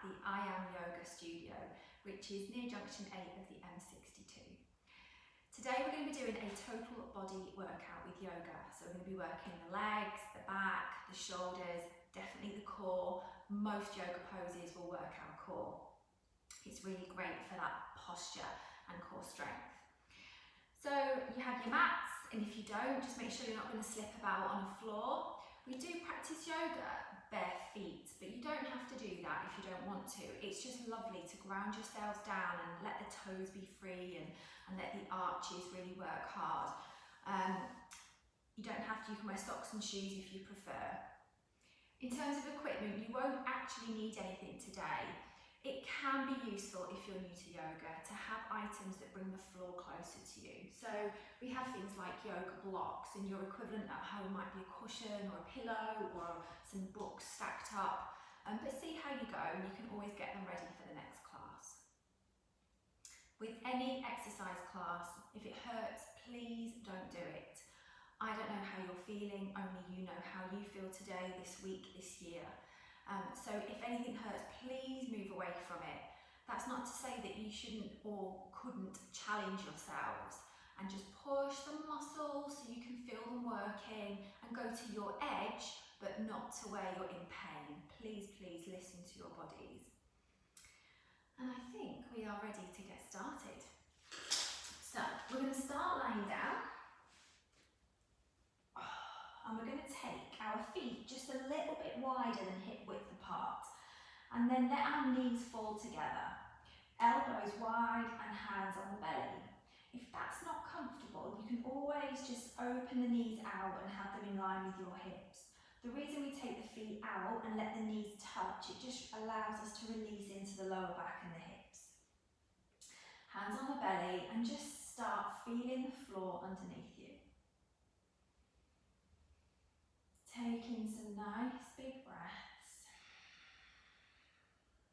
at the I Am Yoga Studio, which is near junction 8 of the M62. Today we're going to be doing a total body workout with yoga. So we're going to be working the legs, the back, the shoulders, definitely the core. Most yoga poses will work our core. It's really great for that posture and core strength. So you have your mats, and if you don't, just make sure you're not going to slip about on the floor. We do practice yoga bare feet, but you don't have to do that if you don't want to. It's just lovely to ground yourselves down and let the toes be free and let the arches really work hard. You don't have to, you can wear socks and shoes if you prefer. In terms of equipment, you won't actually need anything today. It can be useful if you're new to yoga to have items that bring the floor closer to you. So we have things like yoga blocks, and your equivalent at home might be a cushion or a pillow or some books stacked up. But see how you go, and you can always get them ready for the next class. With any exercise class, if it hurts, please don't do it. I don't know how you're feeling, only you know how you feel today, this week, this year. So if anything hurts, please move away from it. That's not to say that you shouldn't or couldn't challenge yourselves and just push the muscles so you can feel them working and go to your edge, but not to where you're in pain. Please, please listen to your bodies. And I think we are ready to get started. So we're going to start lying down. And we're going to take our feet just a little bit wider than hip width apart, and then let our knees fall together, elbows wide and hands on the belly. If that's not comfortable, you can always just open the knees out and have them in line with your hips. The reason we take the feet out and let the knees touch, it just allows us to release into the lower back and the hips. Hands on the belly, and just start feeling the floor underneath you. Taking some nice big breaths.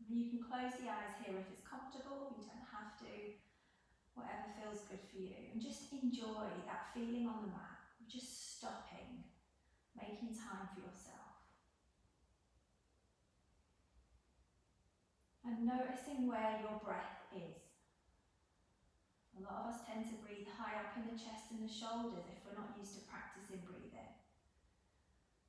You can close the eyes here if it's comfortable, you don't have to, whatever feels good for you. And just enjoy that feeling on the mat, just stopping, making time for yourself. And noticing where your breath is. A lot of us tend to breathe high up in the chest and the shoulders if we're not used to practicing breathing.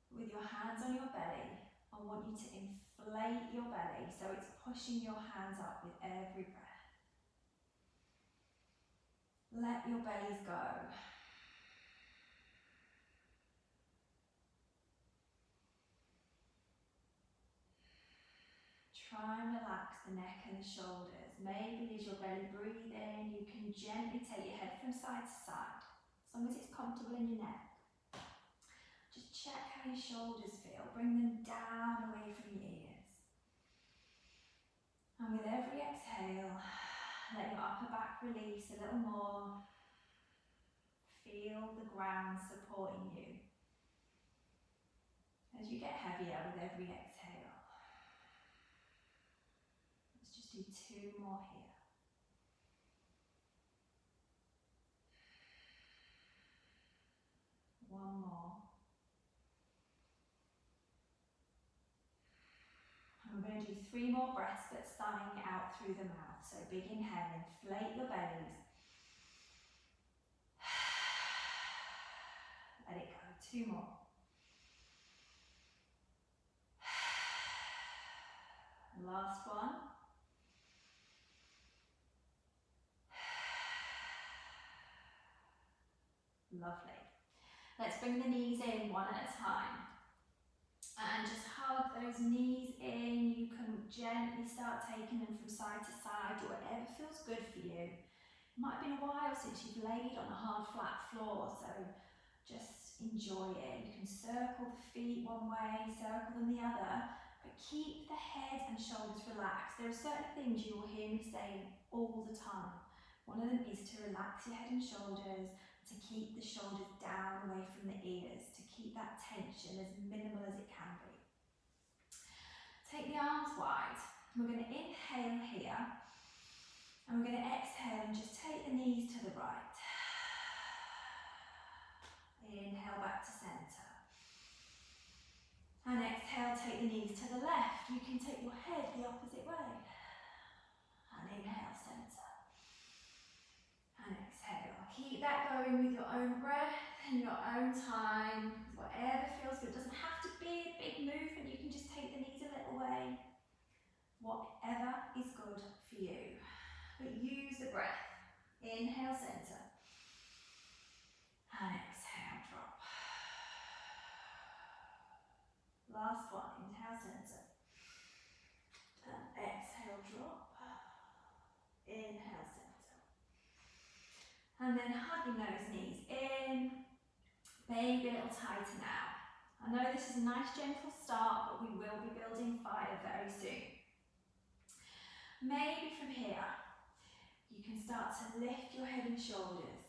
With your hands on your belly, I want you to inflate your belly so it's pushing your hands up with every breath. Let your bellies go. Try and relax the neck and the shoulders. Maybe as your belly breathe in, you can gently take your head from side to side, as long as it's comfortable in your neck. Just check how your shoulders feel. Bring them down away from your ears. And with every exhale, let your upper back release a little more. Feel the ground supporting you as you get heavier with every exhale. Let's just do 2 more here. One more. And we're going to do 3 more breaths, but sighing out through the mouth. So big inhale, inflate your bellies. Let it go. 2 more. Last one. Lovely. Let's bring the knees in one at a time. And just hug those knees in. You can gently start taking them from side to side, whatever feels good for you. It might have been a while since you've laid on a hard flat floor, so just enjoy it. You can circle the feet one way, circle them the other, but keep the head and shoulders relaxed. There are certain things you will hear me saying all the time. One of them is to relax your head and shoulders, to keep the shoulders down away from the ears, to keep that tension as minimal as it can be. Take the arms wide. We're going to inhale here, and we're going to exhale and just take the knees to the right. Inhale back to centre. And exhale, take take the knees to the left. You can take your head the opposite way. And inhale, centre. And exhale. Keep that going with your own breath and your own time. Whatever feels good. It doesn't have to be a big movement. You can just take the knees a little way. Whatever is good for you. But use the breath. Inhale, centre. And exhale, drop. Last one. Inhale, centre. And exhale, drop. Inhale, centre. And then hugging those knees in. Maybe a little tighter now. I know this is a nice gentle start, but we will be building fire very soon. Maybe from here, you can start to lift your head and shoulders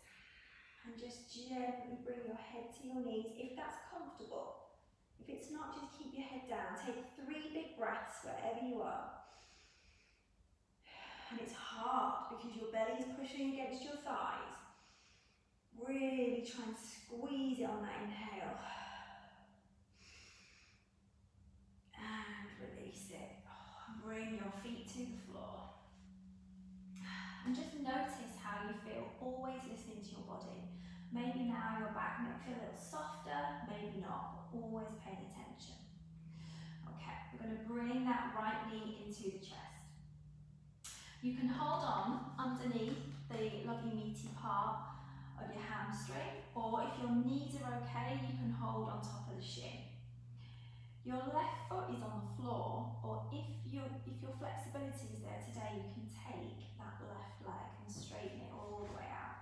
and just gently bring your head to your knees if that's comfortable. If it's not, just keep your head down. Take 3 big breaths wherever you are. And it's hard because your belly is pushing against your thighs. Really try and squeeze it on that inhale. And release it. Bring your feet to the floor. And just notice how you feel, always listening to your body. Maybe now your back may feel a little softer, maybe not, but always paying attention. Okay, we're going to bring that right knee into the chest. You can hold on underneath the lovely meaty part of your hamstring, or if your knees are okay, you can hold on top of the shin. Your left foot is on the floor, or if your flexibility is there today, you can take that left leg and straighten it all the way out.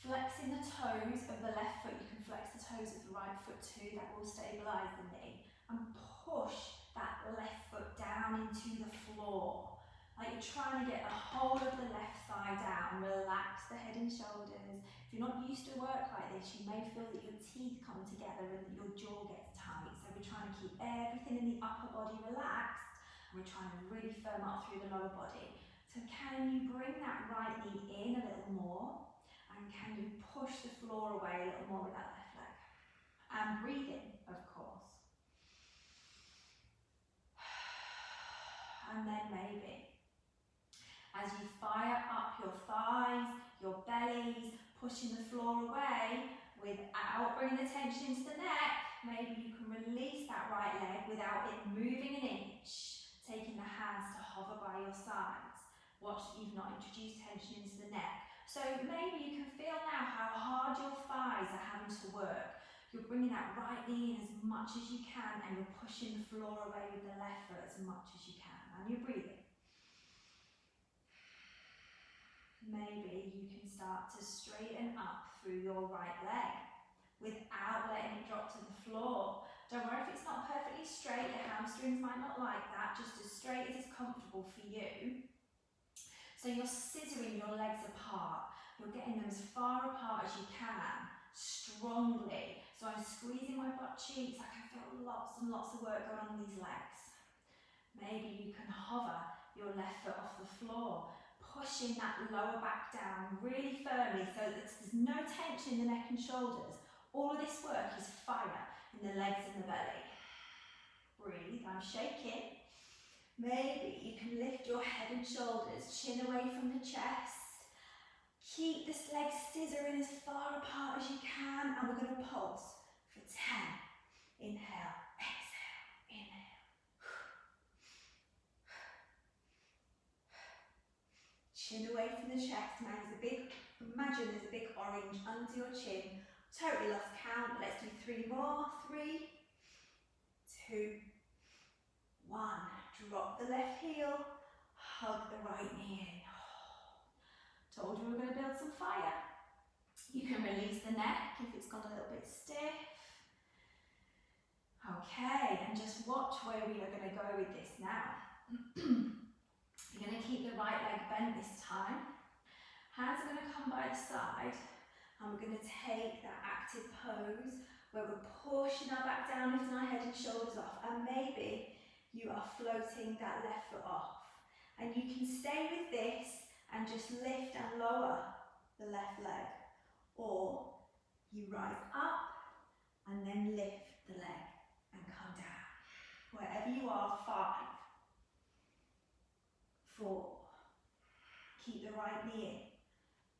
Flexing the toes of the left foot, you can flex the toes of the right foot too, that will stabilise the knee. And push that left foot down into the floor. Like you're trying to get the whole of the left thigh down. Relax the head and shoulders. If you're not used to work like this, you may feel that your teeth come together and that your jaw gets tight. So we're trying to keep everything in the upper body relaxed, and we're trying to really firm up through the lower body. So can you bring that right knee in a little more? And can you push the floor away a little more with that left leg? And breathe in, of course. And then maybe, as you fire up your thighs, your bellies, pushing the floor away without bringing the tension into the neck, maybe you can release that right leg without it moving an inch, taking the hands to hover by your sides. Watch that you've not introduced tension into the neck. So maybe you can feel now how hard your thighs are having to work. You're bringing that right knee in as much as you can, and you're pushing the floor away with the left foot as much as you can. And you're breathing. Maybe you can start to straighten up through your right leg without letting it drop to the floor. Don't worry if it's not perfectly straight, your hamstrings might not like that, just as straight as is comfortable for you. So you're scissoring your legs apart. You're getting them as far apart as you can, strongly. So I'm squeezing my butt cheeks. I can feel lots and lots of work going on in these legs. Maybe you can hover your left foot off the floor, pushing that lower back down really firmly so that there's no tension in the neck and shoulders. All of this work is fire in the legs and the belly. Breathe, I'm shaking. Maybe you can lift your head and shoulders, chin away from the chest. Keep this leg scissoring as far apart as you can, and we're going to pulse for 10. Inhale, exhale, inhale. Chin away from the chest. Imagine there's a big orange under your chin. Totally lost count. Let's do 3 more. 3, 2, 1. Drop the left heel. Hug the right knee in. Told you we're going to build some fire. You can release the neck if it's got a little bit stiff. Okay, and just watch where we are going to go with this now. You're going to keep the right leg bent this time. Hands are going to come by the side, and we're going to take that active pose where we're pushing our back down, lifting our head and shoulders off, and maybe you are floating that left foot off. And you can stay with this and just lift and lower the left leg, or you rise up and then lift the leg and come down. Wherever you are, 5, 4. Keep the right knee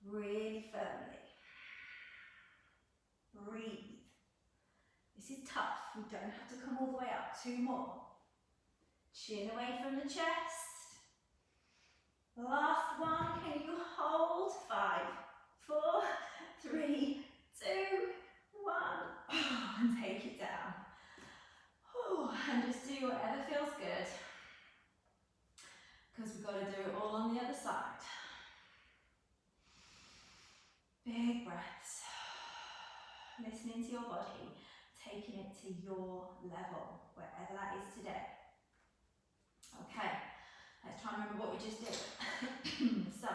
in, really firmly. Breathe. This is tough, we don't have to come all the way up. 2 more. Chin away from the chest. Last one, can you hold? 5, 4, 3, 2, 1. And take it down. And just do whatever feels good. Because we've got to do it all on the other side. Big breaths. Listening to your body, taking it to your level, wherever that is today. Okay, let's try and remember what we just did. So,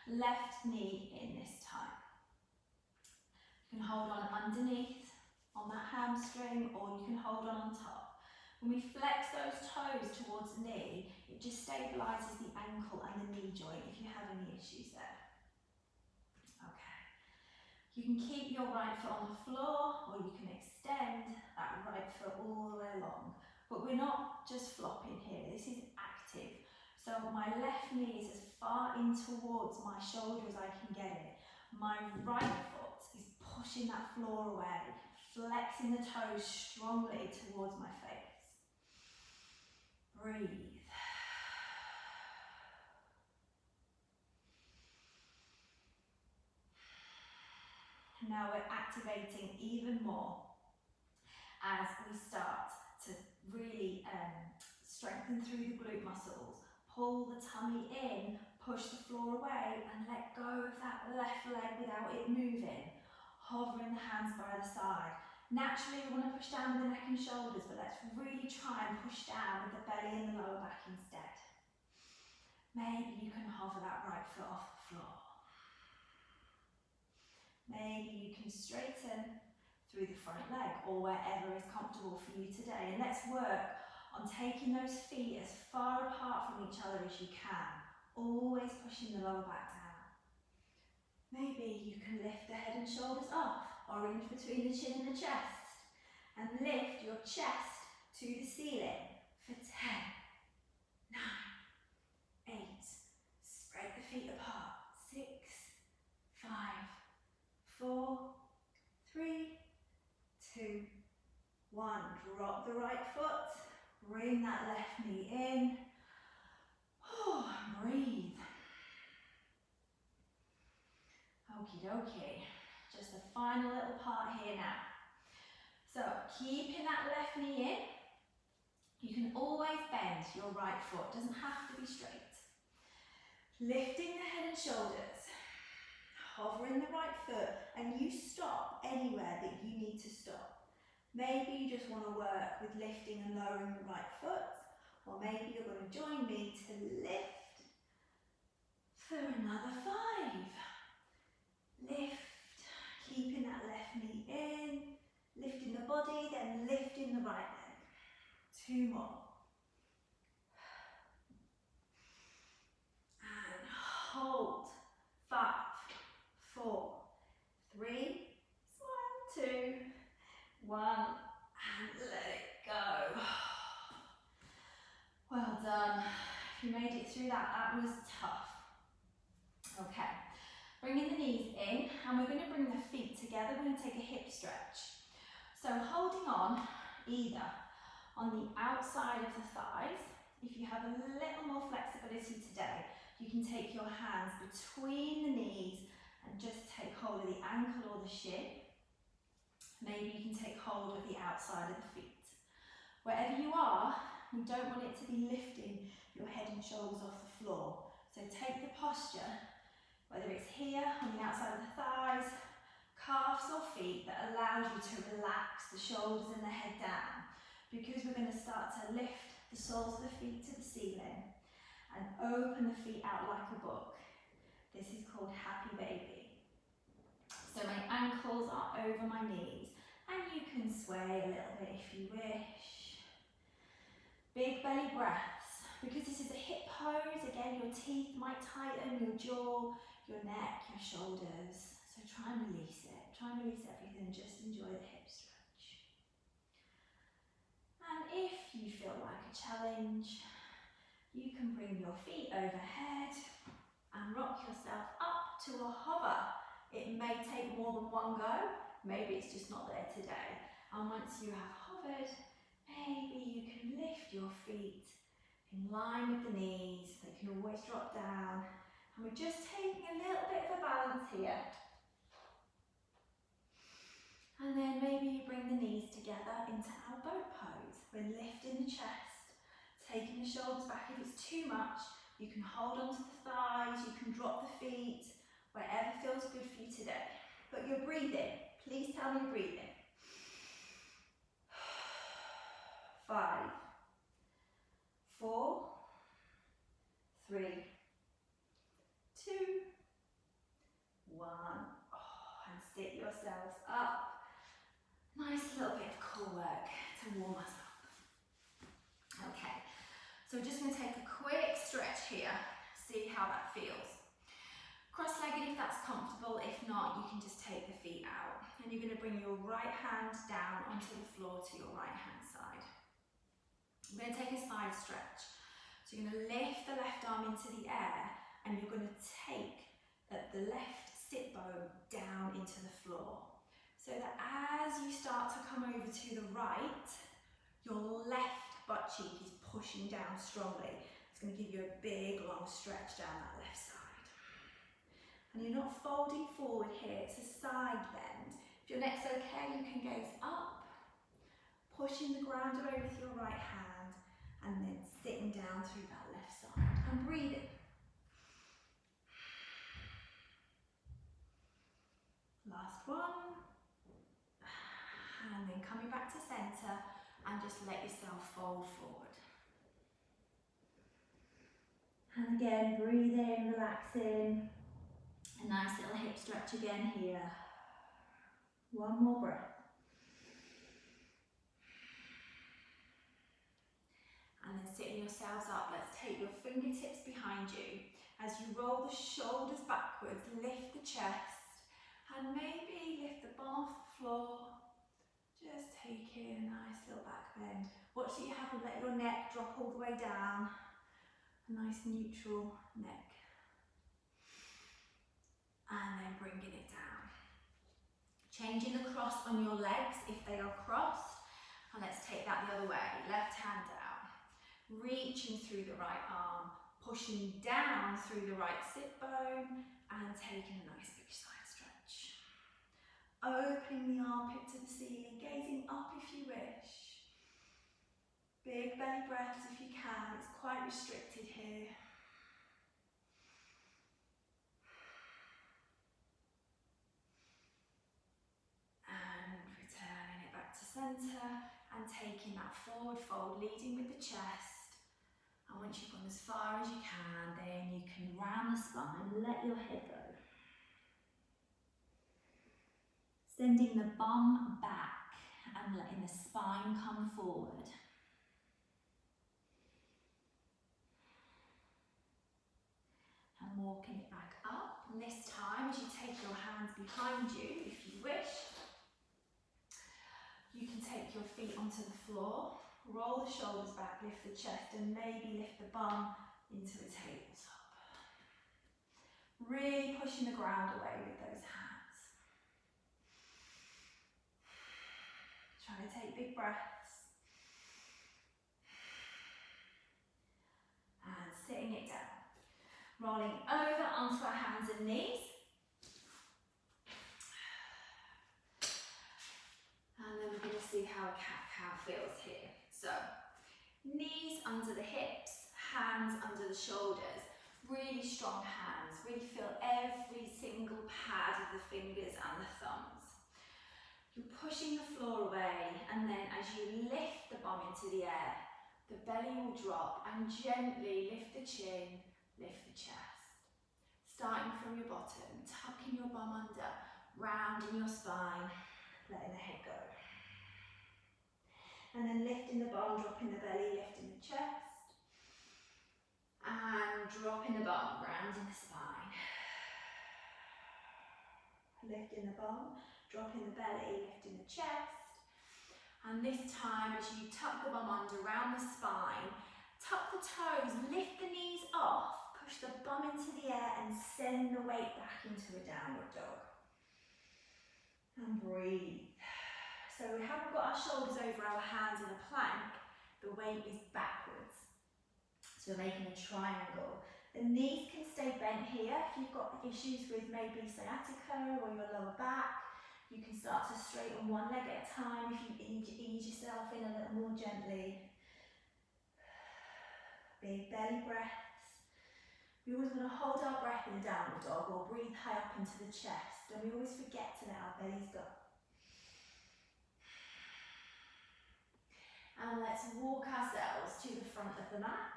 left knee in this time. You can hold on underneath on that hamstring, or you can hold on top. When we flex those toes towards the knee, it just stabilises the ankle and the knee joint if you have any issues there. Okay. You can keep your right foot on the floor, or you can extend that right foot all the way along. But we're not just flopping here, this is active. So my left knee is as far in towards my shoulder as I can get it. My right foot is pushing that floor away, flexing the toes strongly towards my face. Breathe. Now we're activating even more as we start to really strengthen through the glute muscles. Pull the tummy in, push the floor away, and let go of that left leg without it moving. Hovering the hands by the side. Naturally, we want to push down with the neck and shoulders, but let's really try and push down with the belly and the lower back instead. Maybe you can hover that right foot off the floor. Maybe you can straighten through the front leg or wherever is comfortable for you today. And let's work on taking those feet as far apart from each other as you can, always pushing the lower back down. Maybe you can lift the head and shoulders off, orange between the chin and the chest, and lift your chest to the ceiling for 10, 9, 8, spread the feet apart, 6, 5, 4, 3, 2, 1. Drop the right foot, bring that left knee in, and breathe. Okie dokie, just the final little part here now. So keeping that left knee in, you can always bend your right foot, doesn't have to be straight. Lifting the head and shoulders, hovering the right foot, and you stop anywhere that you need to stop. Maybe you just want to work with lifting and lowering the right foot, or maybe you're going to join me to lift for another 5. Lift, keeping that left knee in, lifting the body, then lifting the right leg. 2 more. And hold. 5, 4, 3, 2, 1, and let it go. Well done. If you made it through that, that was tough. Okay. Bringing the knees in, and we're going to bring the feet together. We're going to take a hip stretch. So holding on either on the outside of the thighs. If you have a little more flexibility today, you can take your hands between the knees and just take hold of the ankle or the shin. Maybe you can take hold of the outside of the feet. Wherever you are, we don't want it to be lifting your head and shoulders off the floor. So take the posture, whether it's here on the outside of the thighs, calves or feet, that allows you to relax the shoulders and the head down, because we're going to start to lift the soles of the feet to the ceiling and open the feet out like a book. This is called Happy Baby. So my ankles are over my knees, and you can sway a little bit if you wish. Big belly breaths. Because this is a hip pose, again your teeth might tighten, your jaw, your neck, your shoulders. So try and release it. Try and release everything, just enjoy the hip stretch. And if you feel like a challenge, you can bring your feet overhead and rock yourself up to a hover. It may take more than one go, maybe it's just not there today. And once you have hovered, maybe you can lift your feet in line with the knees. They can always drop down. And we're just taking a little bit of a balance here. And then maybe you bring the knees together into our boat pose. We're lifting the chest, taking the shoulders back. If it's too much, you can hold on to the thighs, you can drop the feet, wherever feels good for you today. But you're breathing. Please tell me you're breathing. 5, 4, 3, 2, 1. And sit yourselves up. Nice little bit of core work to warm us up. Okay, so we're just going to take a quick stretch here, see how that feels. Cross-legged if that's comfortable, if not, you can just take the feet out. And you're going to bring your right hand down onto the floor to your right hand side. We're going to take a side stretch. So you're going to lift the left arm into the air and you're going to take the left sit bone down into the floor. So that as you start to come over to the right, your left butt cheek is pushing down strongly. It's going to give you a big long stretch down that left side. And you're not folding forward here, it's a side bend. If your neck's okay, you can gaze up, pushing the ground away with your right hand, and then sitting down through that left side. And breathing. Last one. And then coming back to centre and just let yourself fold forward. And again, breathe in, relaxing. A nice little hip stretch again here. One more breath. And then sitting yourselves up, let's take your fingertips behind you. As you roll the shoulders backwards, lift the chest, and maybe lift the bum off the floor. Just taking a nice little back bend. Watch that you haven't let your neck drop all the way down. A nice neutral neck. And then bringing it down. Changing the cross on your legs if they are crossed. And let's take that the other way. Left hand down. Reaching through the right arm. Pushing down through the right sit bone. And taking a nice big side stretch. Opening the armpit to the ceiling, gazing up if you wish. Big belly breaths if you can, it's quite restricted here. And returning it back to centre and taking that forward fold, leading with the chest. And once you've gone as far as you can, then you can round the spine and let your head go. Sending the bum back and letting the spine come forward. And walking it back up. And this time, as you take your hands behind you, if you wish, you can take your feet onto the floor, roll the shoulders back, lift the chest, and maybe lift the bum into a tabletop. Really pushing the ground away with those hands. Try to take big breaths. And sitting it down. Rolling over onto our hands and knees. And then we're going to see how a cat-cow feels here. So, knees under the hips, hands under the shoulders. Really strong hands. Really feel every single pad of the fingers and the thumbs. You're pushing the floor away, and then as you lift the bum into the air, the belly will drop and gently lift the chin, lift the chest. Starting from your bottom, tucking your bum under, rounding your spine, letting the head go. And then lifting the bum, dropping the belly, lifting the chest. And dropping the bum, rounding the spine. Lifting the bum. Dropping the belly, lifting the chest, And this time, as you tuck the bum under around the spine, tuck the toes, lift the knees off, push the bum into the air and send the weight back into a downward dog. And breathe. So we haven't got our shoulders over our hands in a plank, the weight is backwards. So we're making a triangle. The knees can stay bent here. If you've got issues with maybe sciatica or your lower back, you can start to straighten one leg at a time if you ease yourself in a little more gently. Big belly breaths. We always want to hold our breath in a downward dog or breathe high up into the chest, and we always forget to let our bellies go. And let's walk ourselves to the front of the mat.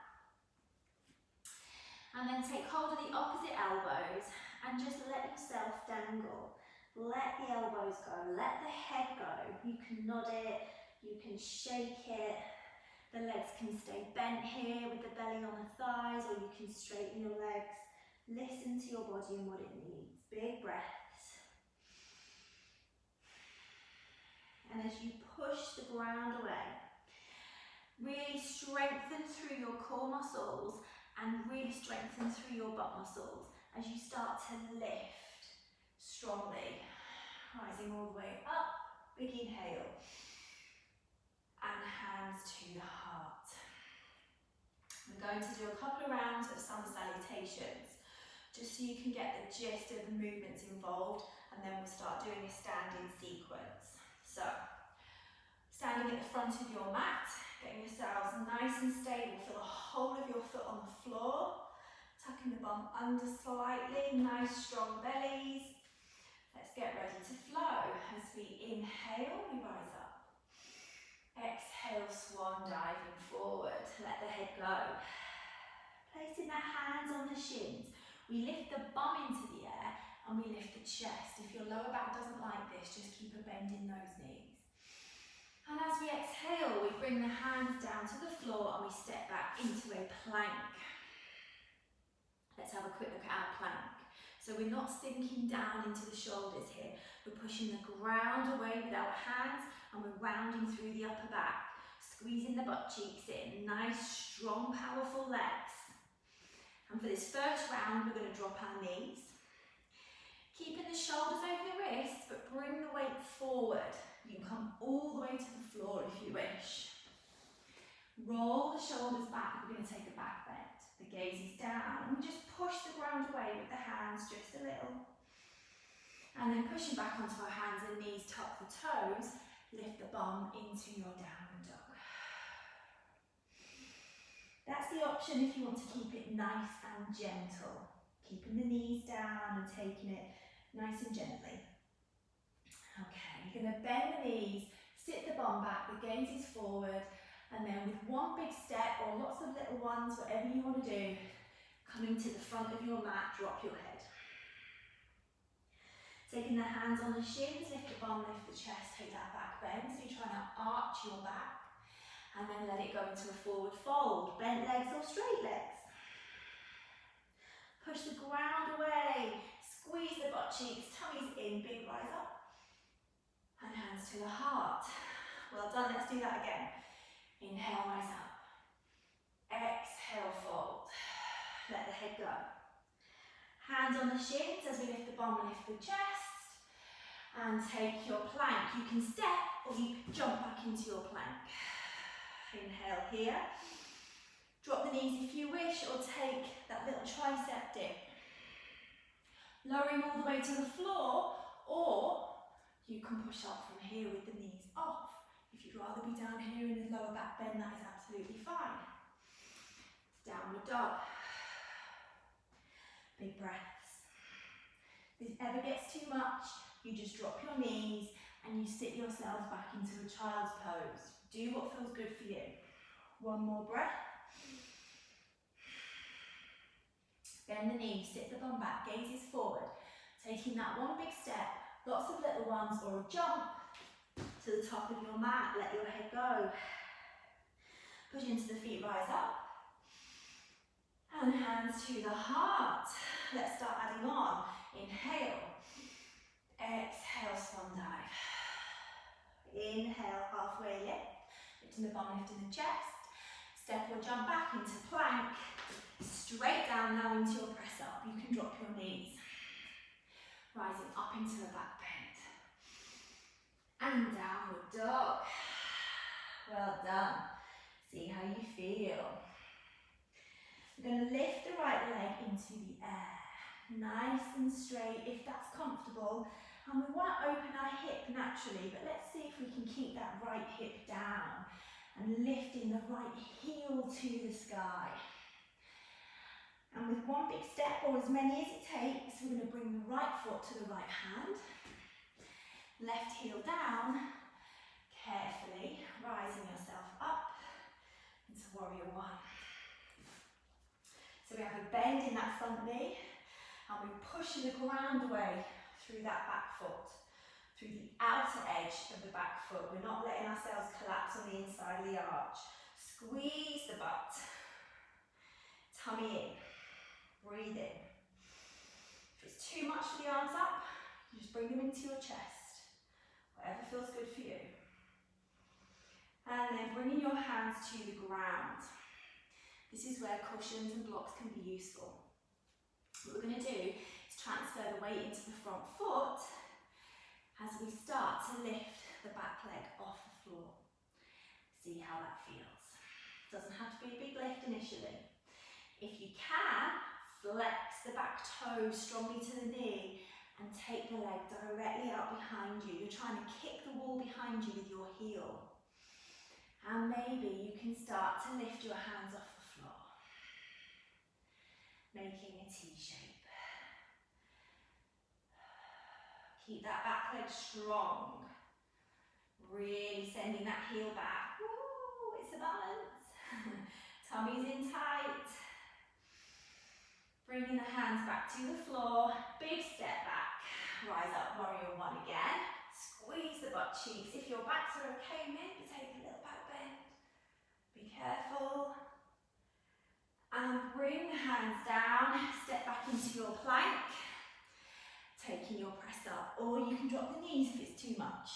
And then take hold of the opposite elbows and just let yourself dangle. Let the elbows go, let the head go. You can nod it, you can shake it. The legs can stay bent here with the belly on the thighs, or you can straighten your legs. Listen to your body and what it needs. Big breaths. And as you push the ground away, really strengthen through your core muscles and really strengthen through your butt muscles as you start to lift strongly, rising all the way up, big inhale, and hands to the heart. We're going to do a couple of rounds of sun salutations, just so you can get the gist of the movements involved, and then we'll start doing a standing sequence. So, standing at the front of your mat, getting yourselves nice and stable, feel the whole of your foot on the floor, tucking the bum under slightly, nice strong bellies. Let's get ready to flow. As we inhale, we rise up. Exhale, swan diving forward. Let the head go. Placing the hands on the shins. We lift the bum into the air and we lift the chest. If your lower back doesn't like this, just keep a bend in those knees. And as we exhale, we bring the hands down to the floor and we step back into a plank. Let's have a quick look at our plank. So we're not sinking down into the shoulders here. We're pushing the ground away with our hands and we're rounding through the upper back, squeezing the butt cheeks in. Nice, strong, powerful legs. And for this first round, we're going to drop our knees. Keeping the shoulders over the wrists, but bring the weight forward. You can come all the way to the floor if you wish. Roll the shoulders back. We're going to take a back bend. The gaze is down. And we just push the ground away with the hands just a little. And then pushing back onto our hands and knees, tuck the toes. Lift the bum into your downward dog. That's the option if you want to keep it nice and gentle. Keeping the knees down and taking it nice and gently. Okay, you're going to bend the knees, sit the bum back, the gaze is forward, and then with one big step or lots of little ones, whatever you want to do, coming to the front of your mat, drop your head. Taking the hands on the shins, lift the bum, lift the chest, take that back bend. So you're trying to arch your back, and then let it go into a forward fold, bent legs or straight legs. Push the ground away, squeeze the butt cheeks, tummies in, big rise up. And hands to the heart. Well done, let's do that again. Inhale, rise up. Exhale, fold. Let the head go. Hands on the shins as we lift the bum and lift the chest. And take your plank. You can step or you can jump back into your plank. Inhale here. Drop the knees if you wish, or take that little tricep dip. Lowering all the way to the floor, or you can push up from here with the knees off. If you'd rather be down here in the lower back bend, that is absolutely fine. Downward dog. Big breaths. If this ever gets too much, you just drop your knees and you sit yourselves back into a child's pose. Do what feels good for you. One more breath. Bend the knees, sit the bum back, gaze is forward. Taking that one big step, lots of little ones, or a jump to the top of your mat, let your head go. Push into the feet, rise up. And hands to the heart. Let's start adding on. Inhale. Exhale, swan dive. Inhale, halfway lift. Lifting the bum, lifting the chest. Step or jump back into plank. Straight down now into your press up. You can drop your knees. Rising up into the back bend. And downward dog. Well done. See how you feel. We're going to lift the right leg into the air. Nice and straight if that's comfortable. And we want to open our hip naturally, but let's see if we can keep that right hip down and lifting the right heel to the sky. And with one big step, or as many as it takes, we're going to bring the right foot to the right hand. Left heel down, carefully rising yourself up into warrior one. So we have a bend in that front knee, and we're pushing the ground away through that back foot, through the outer edge of the back foot. We're not letting ourselves collapse on the inside of the arch. Squeeze the butt, tummy in, breathe in. If it's too much for the arms up, you just bring them into your chest. Whatever feels good for you. And then bringing your hands to the ground. This is where cushions and blocks can be useful. What we're going to do is transfer the weight into the front foot as we start to lift the back leg off the floor. See how that feels. Doesn't have to be a big lift initially. If you can, flex the back toe strongly to the knee and take the leg directly out behind you. You're trying to kick the wall behind you with your heel. And maybe you can start to lift your hands off the floor, making a T shape. Keep that back leg strong. Really sending that heel back. Woo, it's a balance. Tummy's in tight. Bringing the hands back to the floor. Big step back. Rise up, warrior one again. Squeeze the butt cheeks. If your backs are okay, maybe take a little back bend. Be careful. And bring the hands down. Step back into your plank. Taking your press up. Or you can drop the knees if it's too much.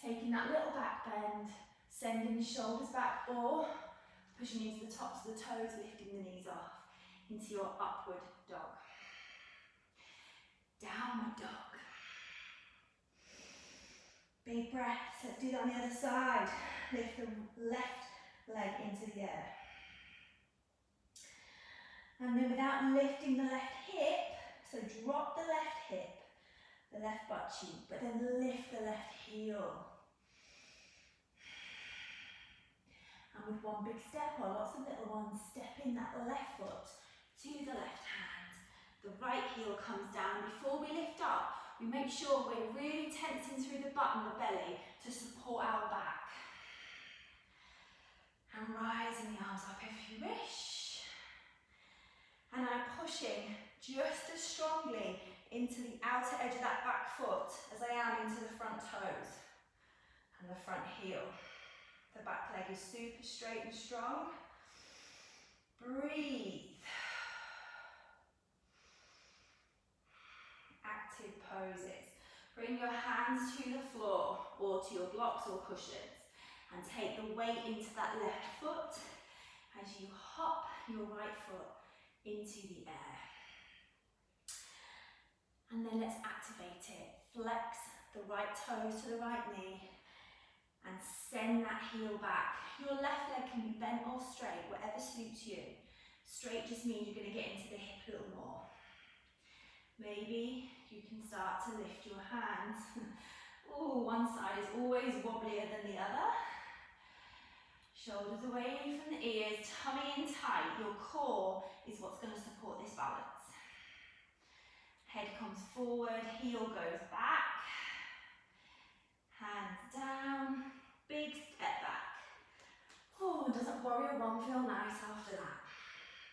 Taking that little back bend. Sending the shoulders back, or pushing into the tops of the toes, lifting the knees off into your upward dog. Downward dog. Big breaths. Let's do that on the other side. Lift the left leg into the air. And then without lifting the left hip, so drop the left hip, the left butt cheek, but then lift the left heel. And with one big step, or lots of little ones, stepping that left foot to the left hand. The right heel comes down. Before we lift up, we make sure we're really tensing through the butt and the belly to support our back. And rising the arms up if you wish. And I'm pushing just as strongly into the outer edge of that back foot as I am into the front toes and the front heel. The back leg is super straight and strong. Breathe. Active poses. Bring your hands to the floor or to your blocks or cushions and take the weight into that left foot as you hop your right foot into the air. And then let's activate it. Flex the right toes to the right knee and send that heel back. Your left leg can be bent or straight, whatever suits you. Straight just means you're going to get into the hip a little more. Maybe you can start to lift your hands. Ooh, one side is always wobblier than the other. Shoulders away from the ears, tummy in tight. Your core is what's going to support this balance. Head comes forward, heel goes back. Hands down, big step back. Oh, doesn't warrior one feel nice after that?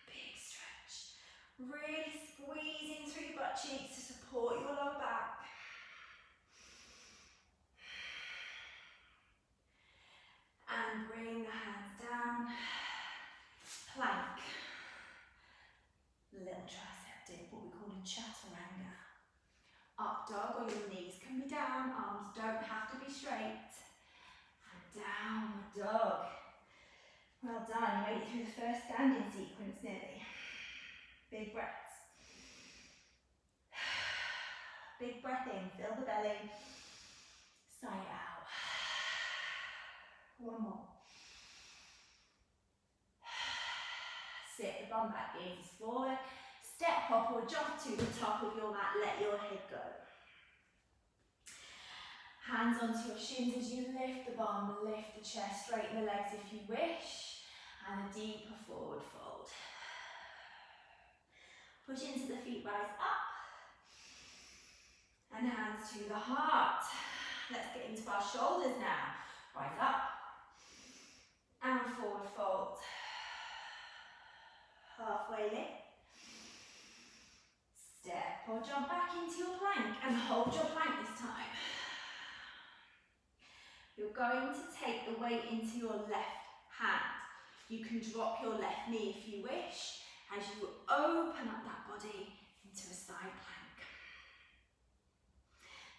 Big stretch. Really squeezing through your butt cheeks to support your lower back. And bring the hands down. Plank. Little tricep dip, what we call a chaturanga. Up dog, or your knees can be down, arms don't have to be straight. And downward dog. Well done, you made it through the first standing sequence nearly. Big breaths. Big breath in, fill the belly. Sigh it out. One more. Sit the bum back, gaze forward. Step, hop or jump to the top of your mat, let your head go. Hands onto your shins as you lift the bum, lift the chest, straighten the legs if you wish, and a deeper forward fold. Push into the feet, rise up, and hands to the heart. Let's get into our shoulders now. Rise up, and forward fold. Halfway lift. Step or jump back into your plank and hold your plank this time. You're going to take the weight into your left hand. You can drop your left knee if you wish as you open up that body into a side plank.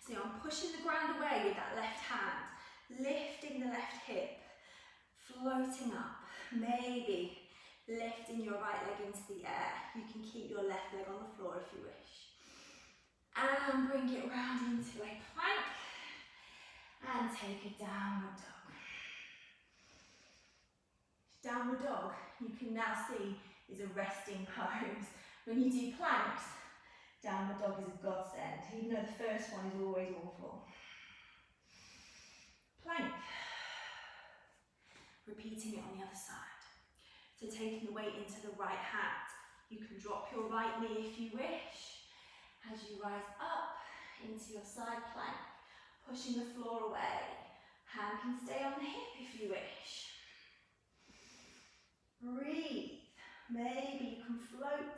So I'm pushing the ground away with that left hand, lifting the left hip, floating up, maybe lifting your right leg into the air. You can keep your left leg on the floor if you wish. And bring it round into a plank. And take a downward dog. Downward dog, you can now see, is a resting pose. When you do planks, downward dog is a godsend, even though the first one is always awful. Plank. Repeating it on the other side. So taking the weight into the right hand. You can drop your right knee if you wish. As you rise up into your side plank. Pushing the floor away. Hand can stay on the hip if you wish. Breathe. Maybe you can float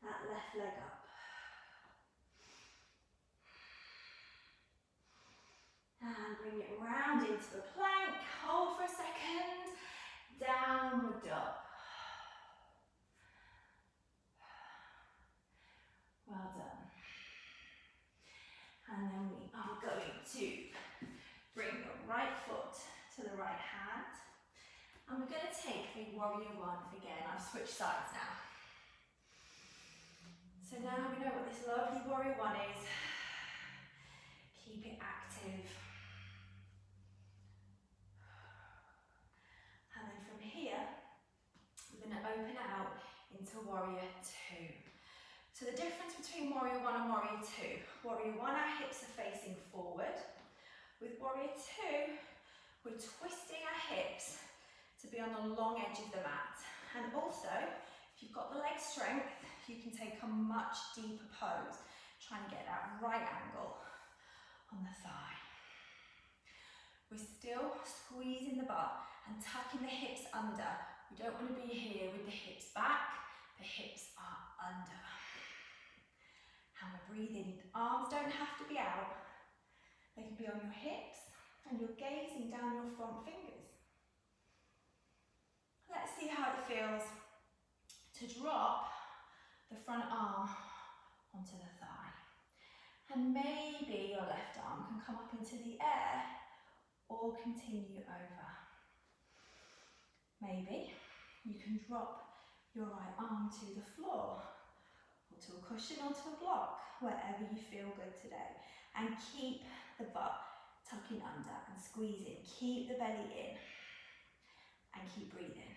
that left leg up. And bring it round into the plank. Hold for a second. Downward dog. Well done. And then we are going to bring the right foot to the right hand. And we're going to take a warrior one again. I've switched sides now. So now we know what this lovely warrior one is. Keep it active. And then from here, we're going to open out into warrior two. So the difference between warrior one and warrior two. Warrior one, our hips are facing forward. With warrior two, we're twisting our hips to be on the long edge of the mat. And also, if you've got the leg strength, you can take a much deeper pose. Try and get that right angle on the thigh. We're still squeezing the butt and tucking the hips under. We don't want to be here with the hips back, the hips are under. And we're breathing. The arms don't have to be out. They can be on your hips and you're gazing down your front fingers. Let's see how it feels to drop the front arm onto the thigh. And maybe your left arm can come up into the air or continue over. Maybe you can drop your right arm to the floor, or to a cushion or to a block, wherever you feel good today. And keep the butt tucking under and squeezing. Keep the belly in and keep breathing.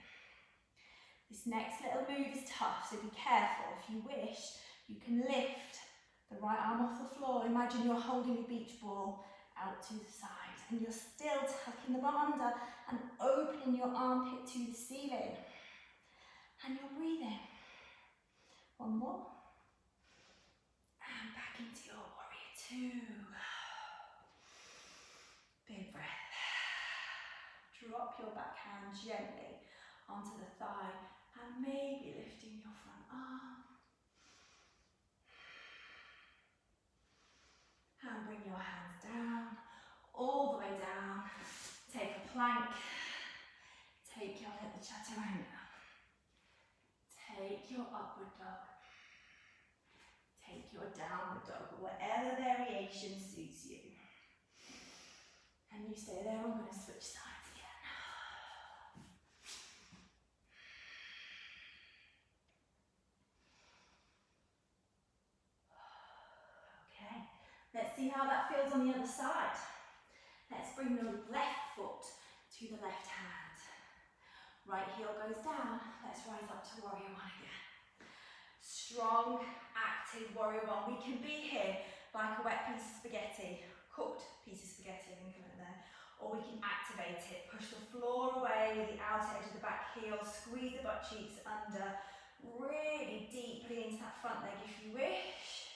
This next little move is tough, so be careful. If you wish, you can lift the right arm off the floor. Imagine you're holding a beach ball out to the side and you're still tucking the butt under and opening your armpit to the ceiling. And you're breathing. One more. And back into your warrior two. Big breath. Drop your back hand gently onto the thigh and maybe lifting your front arm. And bring your hands down, all the way down. Take a plank. Take your little chaturanga. Take your upward dog. Take your downward dog, whatever variation variation suits you. And you stay there, I'm going to switch sides again. Okay, let's see how that feels on the other side. Let's bring the left foot to the left hand. Right heel goes down. Let's rise up to warrior one again. Strong, active warrior one. We can be here like a wet piece of spaghetti, cooked piece of spaghetti, I think I meant there. Or we can activate it. Push the floor away with the outer edge of the back heel. Squeeze the butt cheeks under. Really deeply into that front leg if you wish.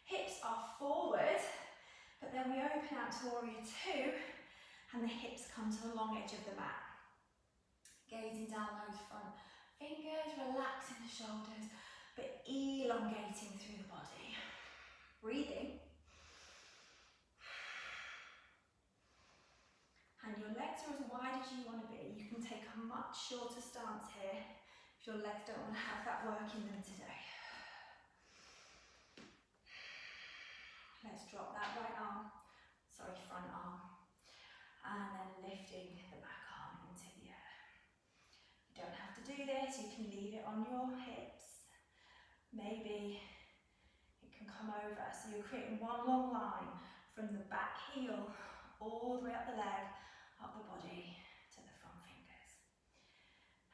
Hips are forward. But then we open out to warrior two and the hips come to the long edge of the mat. Gazing down those front fingers, relaxing the shoulders, but elongating through the body. Breathing. And your legs are as wide as you want to be. You can take a much shorter stance here if your legs don't want to have that work in them today. Let's drop that front arm, and then lifting the back arm into the air. You don't have to do this, you can leave it on your hips. Maybe it can come over, so you're creating one long line from the back heel all the way up the leg, up the body to the front fingers.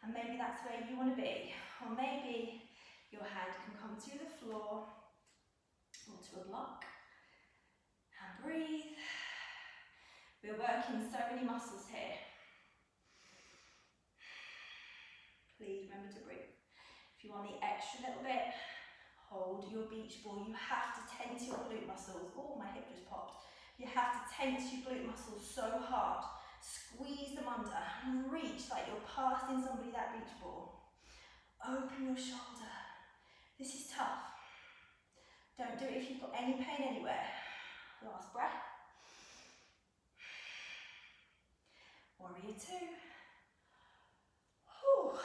And maybe that's where you want to be, or maybe your head can come to the floor or to a block. And breathe. We're working so many muscles here. Please remember to breathe. If you want the extra little bit, hold your beach ball. You have to tense your glute muscles. Oh, my hip just popped. You have to tense your glute muscles so hard. Squeeze them under and reach like you're passing somebody that beach ball. Open your shoulder. This is tough. Don't do it if you've got any pain anywhere. Last breath. Warrior two. Whew.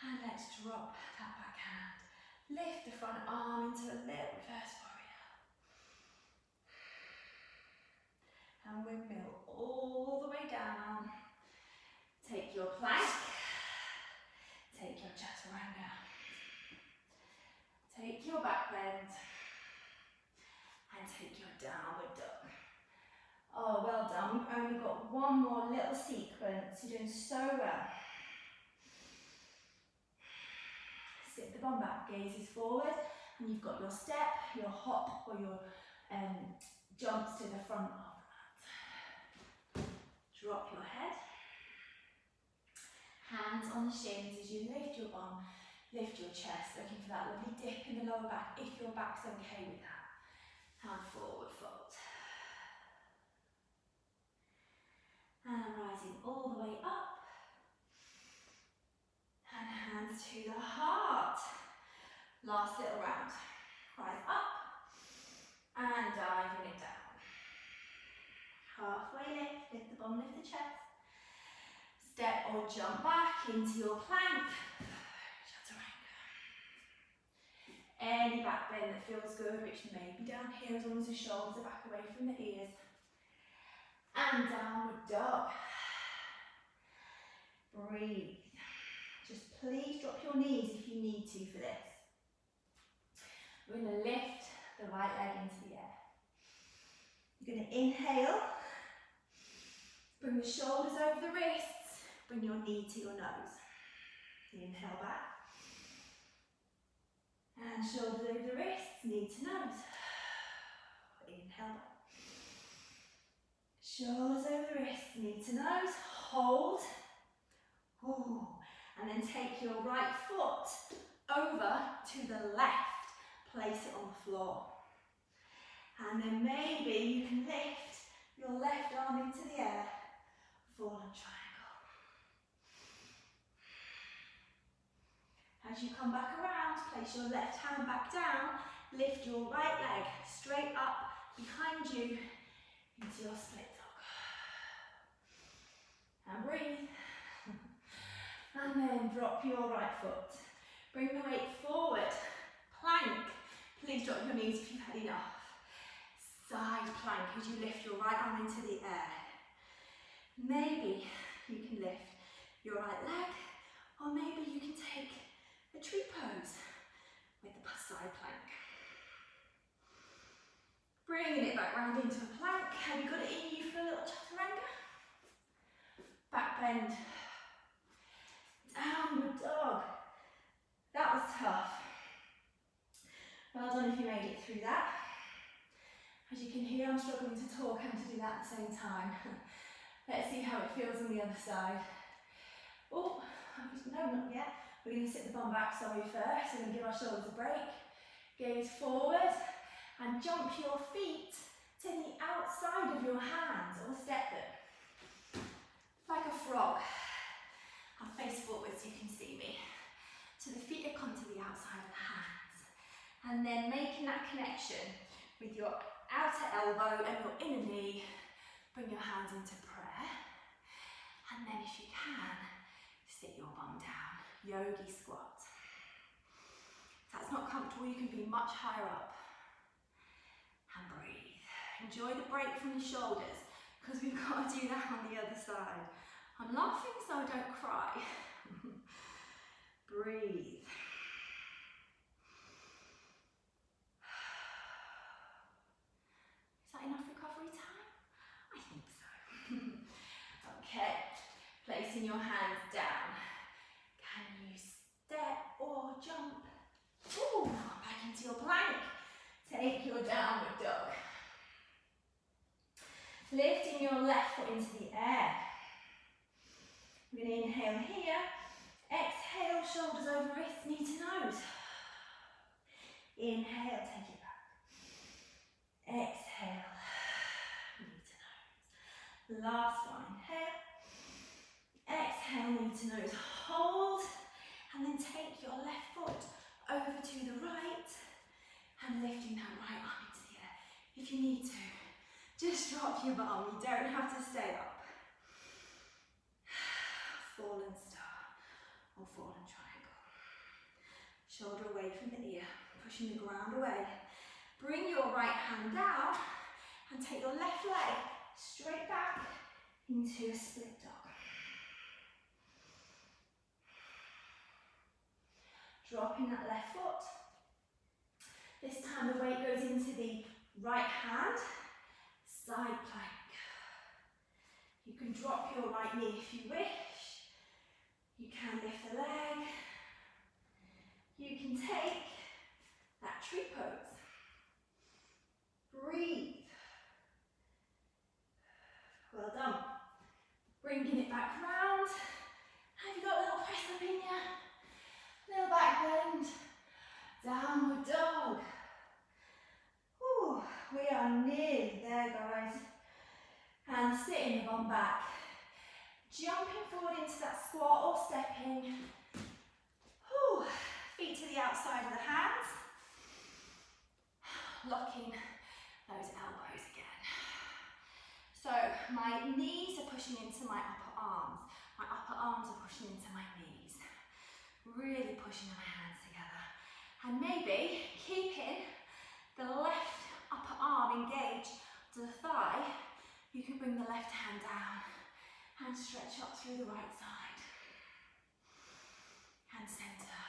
And let's drop that back hand. Lift the front arm into a little reverse warrior. And windmill all the way down. Take your plank. Take your chaturanga. Take your back bend. And take your downward dog. Oh, well done. We've only got one more little sequence. You're doing so well. Sit the bum back, gazes forward, and you've got your step, your hop, or your jumps to the front of the mat. Drop your head. Hands on the shins as you lift your bum, lift your chest, looking for that lovely dip in the lower back if your back's okay with that. And forward fold. And rising all the way up. And hands to the heart. Last little round. Rise up. And diving it down. Halfway lift the bum, lift the chest. Step or jump back into your plank. Chaturanga. Any back bend that feels good, which may be down here as long as the shoulders are back away from the ears. And downward dog. Breathe. Just please drop your knees if you need to for this. We're going to lift the right leg into the air. You're going to inhale. Bring the shoulders over the wrists. Bring your knee to your nose. Inhale back. And shoulders over the wrists, knee to nose. Inhale back. Shoulders over the wrists, knee to nose. Hold. Ooh. And then take your right foot over to the left. Place it on the floor. And then maybe you can lift your left arm into the air. Fallen triangle. As you come back around, place your left hand back down, lift your right leg straight up behind you into your split dog. And breathe. And then drop your right foot. Bring the weight forward. Plank. Please drop your knees if you've had enough. Side plank as you lift your right arm into the air. Maybe you can lift your right leg, or maybe you can take a tree pose with the side plank. Bringing it back round into a plank. Have you got it in you for a little chaturanga? Back bend. Downward dog. That was tough. Well done if you made it through that. As you can hear, I'm struggling to talk and to do that at the same time. Let's see how it feels on the other side. Oh, no, not yet. We're going to sit the bum back, sorry, first. We're going to give our shoulders a break. Gaze forward and jump your feet to the outside of your hands, or step them. Like a frog. I'll face forward so you can see me. So the feet have come to the outside of the hands. And then making that connection with your outer elbow and your inner knee. Bring your hands into prayer. And then if you can, sit your bum down. Yogi squat. If that's not comfortable, you can be much higher up. And breathe. Enjoy the break from the shoulders, because we've got to do that on the other side. I'm laughing so I don't cry. Breathe. Is that enough recovery time? I think so. Okay, placing your hands down. Can you step or jump? Ooh, back into your plank. Take your downward dog. Lifting your left foot into the air. We're going to inhale here. Exhale, shoulders over wrists, knee to nose. Inhale, take it back. Exhale, knee to nose. Last one, inhale. Exhale, knee to nose. Hold, and then take your left foot over to the right, and lifting that right arm into the air. If you need to, just drop your bum. You don't have to stay up. Fallen star or fallen triangle. Shoulder away from the ear, pushing the ground away. Bring your right hand down and take your left leg straight back into a split dog. Dropping that left foot. This time the weight goes into the right hand, side plank. You can drop your right knee if you wish. You can lift the leg. You can take that tree pose. Breathe. Well done. Bringing it back round. Have you got a little press up in you? Little back bend. Downward dog. Ooh, we are nearly there, guys. And sitting the bum back. Jumping forward into that squat or stepping. Whew. Feet to the outside of the hands. Locking those elbows again. So my knees are pushing into my upper arms. My upper arms are pushing into my knees. Really pushing my hands together. And maybe keeping the left upper arm engaged to the thigh, you can bring the left hand down and stretch up through the right side. And center.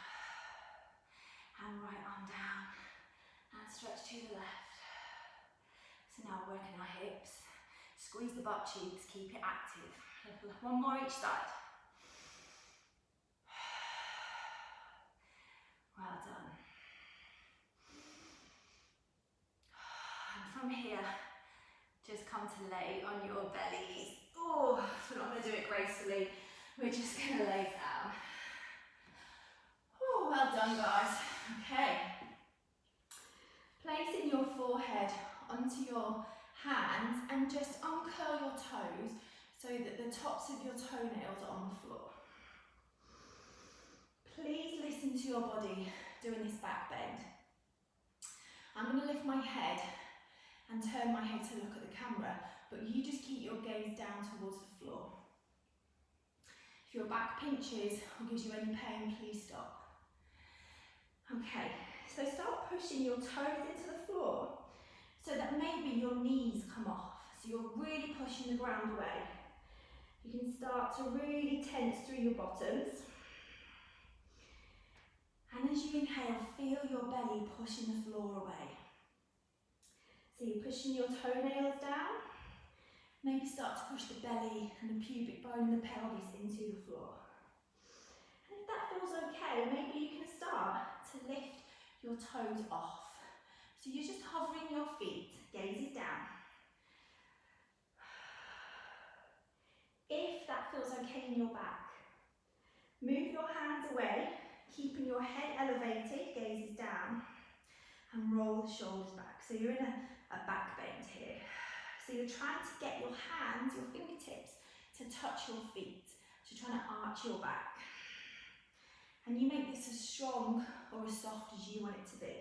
And right arm down. And stretch to the left. So now we're working our hips. Squeeze the butt cheeks, keep it active. One more each side. Well done. And from here, just come to lay on your bellies. Oh, we're not going to do it gracefully. We're just going to lay down. Oh, well done, guys. Okay. Placing your forehead onto your hands and just uncurl your toes so that the tops of your toenails are on the floor. Please listen to your body doing this back bend. I'm going to lift my head and turn my head to look at the camera, but you just keep your gaze down towards the floor. If your back pinches or gives you any pain, please stop. Okay, so start pushing your toes into the floor so that maybe your knees come off. So you're really pushing the ground away. You can start to really tense through your bottoms. And as you inhale, feel your belly pushing the floor away. So you're pushing your toenails down. Maybe start to push the belly and the pubic bone and the pelvis into the floor. And if that feels okay, maybe you can start to lift your toes off. So you're just hovering your feet, gazes down. If that feels okay in your back, move your hands away, keeping your head elevated, gazes down, and roll the shoulders back. So you're in a back bend here. So you're trying to get your hands, your fingertips, to touch your feet. So you're trying to arch your back. And you make this as strong or as soft as you want it to be.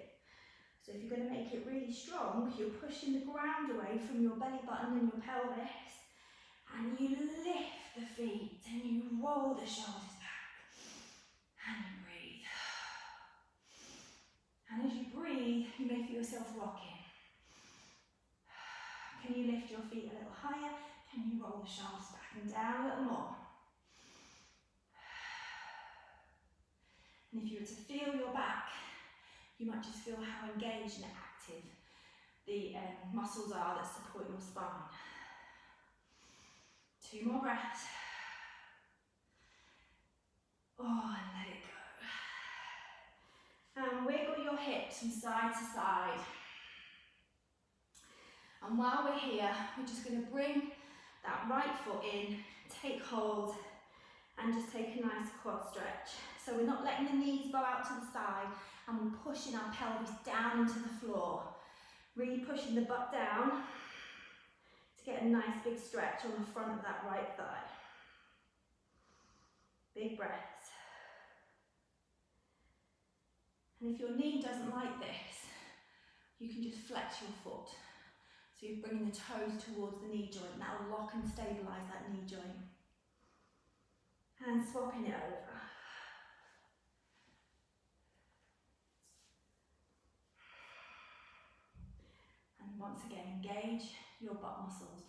So if you're going to make it really strong, you're pushing the ground away from your belly button and your pelvis, and you lift the feet and you roll the shoulders back, and you breathe. And as you breathe, you may feel yourself rocking. Can you lift your feet a little higher? Can you roll the shoulders back and down a little more? And if you were to feel your back, you might just feel how engaged and active the muscles are that support your spine. 2 more breaths. Oh, and let it go. And wiggle your hips from side to side. And while we're here, we're just going to bring that right foot in, take hold, and just take a nice quad stretch. So we're not letting the knees bow out to the side, and we're pushing our pelvis down into the floor. Really pushing the butt down to get a nice big stretch on the front of that right thigh. Big breaths. And if your knee doesn't like this, you can just flex your foot. So you're bringing the toes towards the knee joint. That will lock and stabilise that knee joint. And swapping it over. And once again, engage your butt muscles,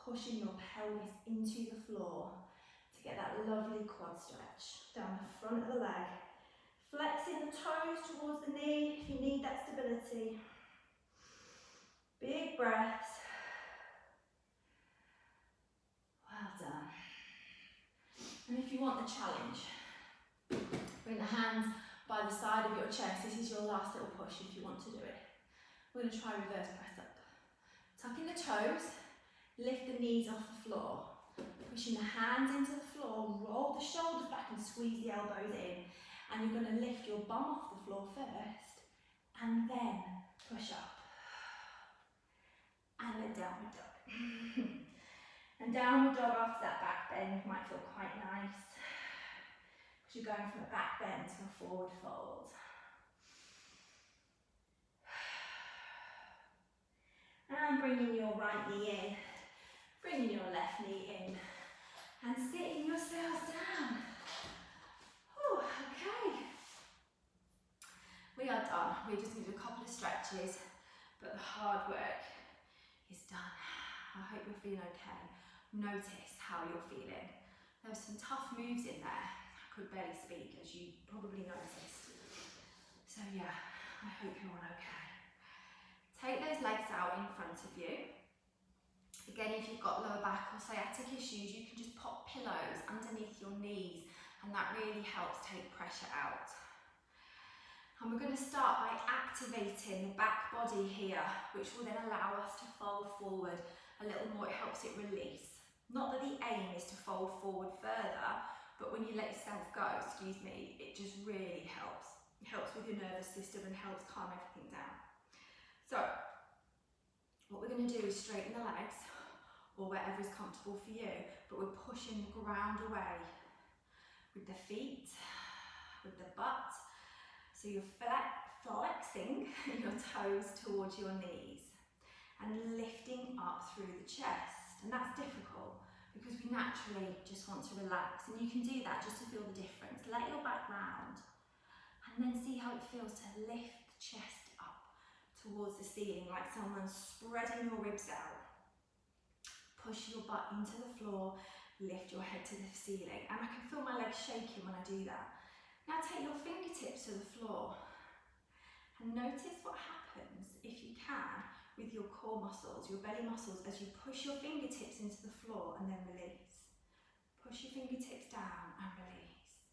pushing your pelvis into the floor to get that lovely quad stretch down the front of the leg. Flexing the toes towards the knee if you need that stability. Big breaths. Well done. And if you want the challenge, bring the hands by the side of your chest. This is your last little push if you want to do it. We're going to try reverse press up. Tuck in the toes, lift the knees off the floor. Pushing the hands into the floor, roll the shoulders back and squeeze the elbows in. And you're going to lift your bum off the floor first, and then push up. And then downward dog. And downward dog after that back bend might feel quite nice, because you're going from a back bend to a forward fold. And bringing your right knee in, bringing your left knee in, and sitting yourselves down. Whew, okay. We are done. We're just going to do a couple of stretches, but the hard work is done. I hope you're feeling okay. Notice how you're feeling. There were some tough moves in there. I could barely speak, as you probably noticed. So yeah, I hope you're all okay. Take those legs out in front of you. Again, if you've got lower back or sciatic issues, you can just pop pillows underneath your knees, and that really helps take pressure out. And we're going to start by activating the back body here, which will then allow us to fold forward a little more. It helps it release. Not that the aim is to fold forward further, but when you let yourself go, it just really helps. It helps with your nervous system and helps calm everything down. So, what we're going to do is straighten the legs, or wherever is comfortable for you, but we're pushing the ground away with the feet, with the butt. So you're flexing your toes towards your knees and lifting up through the chest. And that's difficult because we naturally just want to relax, and you can do that just to feel the difference. Let your back round and then see how it feels to lift the chest up towards the ceiling, like someone's spreading your ribs out. Push your butt into the floor, lift your head to the ceiling. And I can feel my legs shaking when I do that. Now take your fingertips to the floor and notice what happens, if you can, with your core muscles, your belly muscles, as you push your fingertips into the floor and then release. Push your fingertips down and release.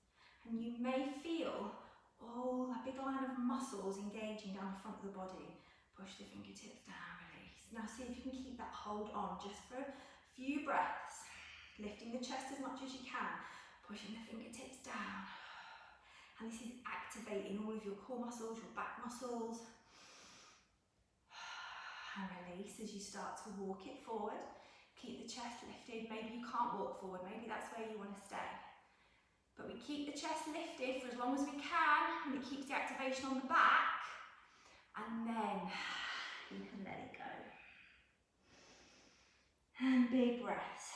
And you may feel all that big line of muscles engaging down the front of the body. Push the fingertips down, release. Now see if you can keep that hold on just for a few breaths. Lifting the chest as much as you can, pushing the fingertips down. And this is activating all of your core muscles, your back muscles. And release as you start to walk it forward. Keep the chest lifted. Maybe you can't walk forward, maybe that's where you want to stay. But we keep the chest lifted for as long as we can, and it keeps the activation on the back. And then you can let it go. And big breaths.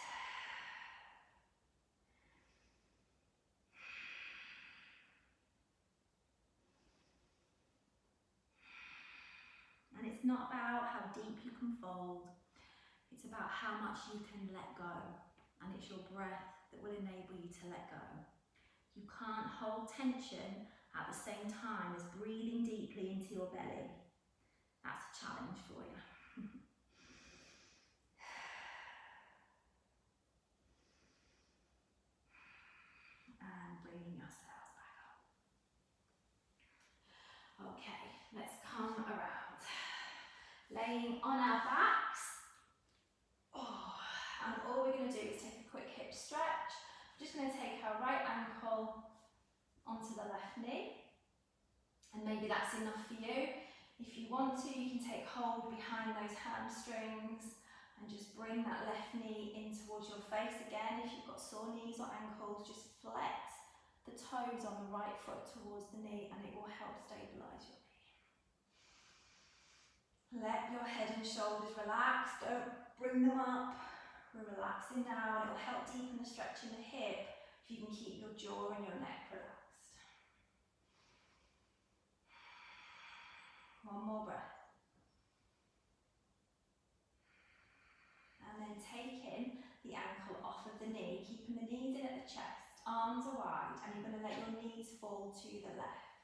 And it's not about how deep you can fold, it's about how much you can let go. And it's your breath that will enable you to let go. You can't hold tension at the same time as breathing deeply into your belly. That's a challenge for you. And bringing yourselves back up. Okay, let's come around. Laying on our backs. And all we're going to do is take a quick hip stretch. We're just going to take our right ankle onto the left knee. And maybe that's enough for you. If you want to, you can take hold behind those hamstrings and just bring that left knee in towards your face again. If you've got sore knees or ankles, just flex the toes on the right foot towards the knee and it will help stabilise your knee. Let your head and shoulders relax, don't bring them up. We're relaxing now and it will help deepen the stretch in the hip if you can keep your jaw and your neck relaxed. One more breath. And then taking the ankle off of the knee, keeping the knees in at the chest, arms are wide, and you're going to let your knees fall to the left.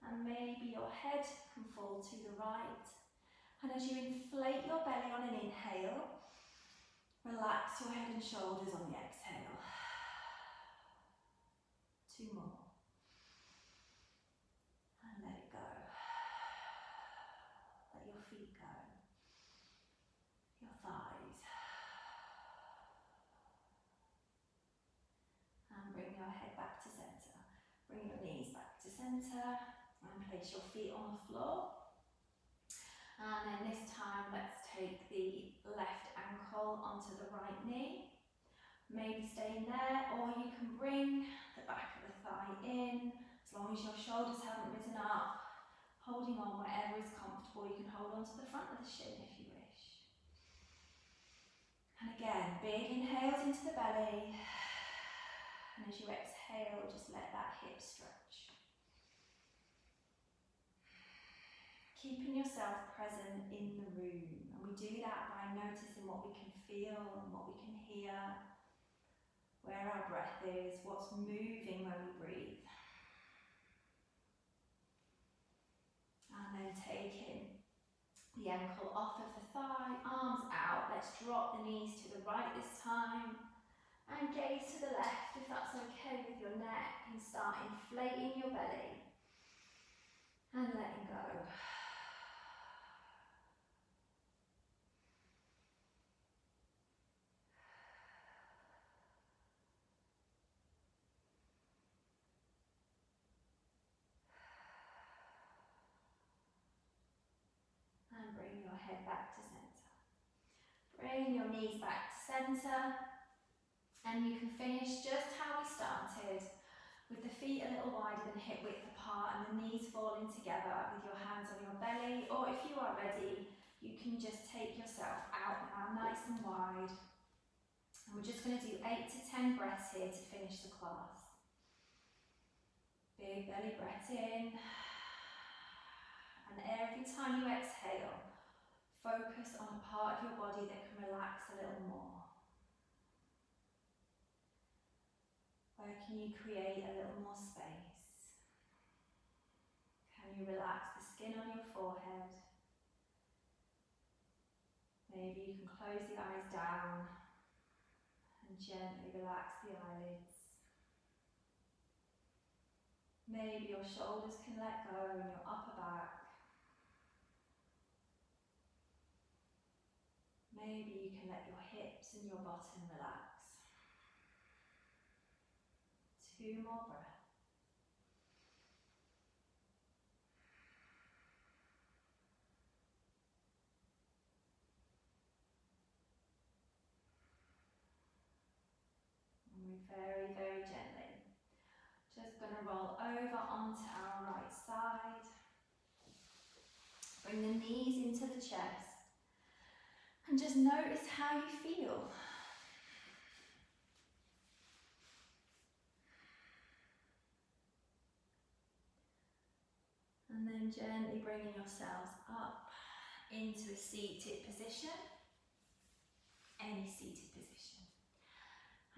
And maybe your head can fall to the right. And as you inflate your belly on an inhale, relax your head and shoulders on the exhale. 2 more. And let it go. Let your feet go. Your thighs. And bring your head back to centre. Bring your knees back to centre. And place your feet on the floor. And then this time let's take the left ankle onto the right knee. Maybe staying there, or you can bring the back of the thigh in, as long as your shoulders haven't risen up, holding on wherever is comfortable. You can hold on to the front of the shin if you wish. And again, big inhales into the belly, and as you exhale, just let that hip stretch. Keeping yourself present in the room, and we do that by noticing what we can feel and what we can hear, where our breath is, what's moving when we breathe. And then taking the ankle off of the thigh, arms out, let's drop the knees to the right this time, and gaze to the left if that's okay with your neck, and start inflating your belly and letting go. And bring your head back to centre. Bring your knees back to centre, and you can finish just how we started, with the feet a little wider than hip width apart and the knees falling together with your hands on your belly, or if you are ready, you can just take yourself out now nice and wide. And we're just going to do 8 to 10 breaths here to finish the class. Big belly breath in And every time you exhale, focus on a part of your body that can relax a little more. Where can you create a little more space? Can you relax the skin on your forehead? Maybe you can close the eyes down and gently relax the eyelids. Maybe your shoulders can let go and your upper back. Maybe you can let your hips and your bottom relax. 2 more breaths. And we very, very gently just going to roll over onto our right side. Bring the knees into the chest and just notice how you feel. And then gently bringing yourselves up into a seated position, any seated position.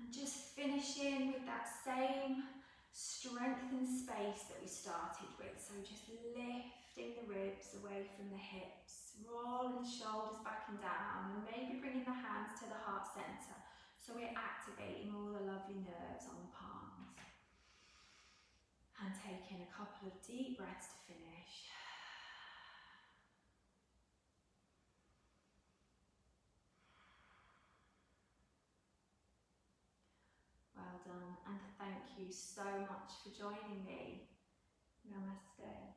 And just finishing with that same strength and space that we started with. So just lifting the ribs away from the hips, rolling the shoulders back and down, and maybe bringing the hands to the heart center. So we're activating all the lovely nerves on the palms. And taking a couple of deep breaths to finish. Well done, and thank you so much for joining me. Namaste.